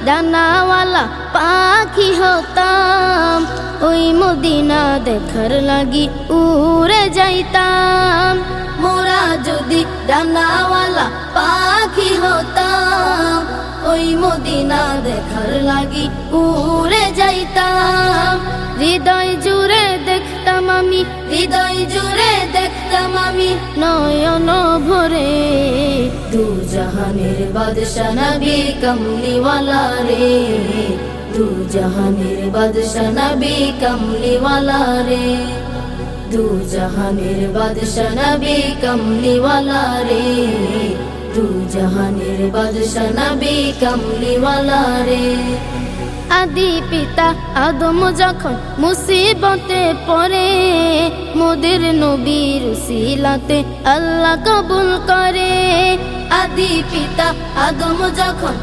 ডানাওয়ালা পাখি হতাম, ওই মদিনা দেখার লাগি উড়ে যাইতাম। মোরা যদি ডানাওয়ালা পাখি হতাম, ওই মদিনা দেখার লাগি উড়ে যাইতাম। হৃদয় জুড়ে দেখতাম আমি, হৃদয় জুড়ে দেখতাম আমি নয়ন ভরে। দু জাহানের বাদশা নবী কমলিওয়ালা রে, দু জাহানের বাদশা নবী কমলিওয়ালা রে, দু জাহানের বাদশা নবী কমলিওয়ালা রে, দু জাহানের বাদশা নবী কমলিওয়ালা রে। আদি পিতা আদম যখন মুসিবতে পড়ে, মোদের নবীর উসিলাতে আল্লাহ কবুল করে। আদি পিতা আদম যখন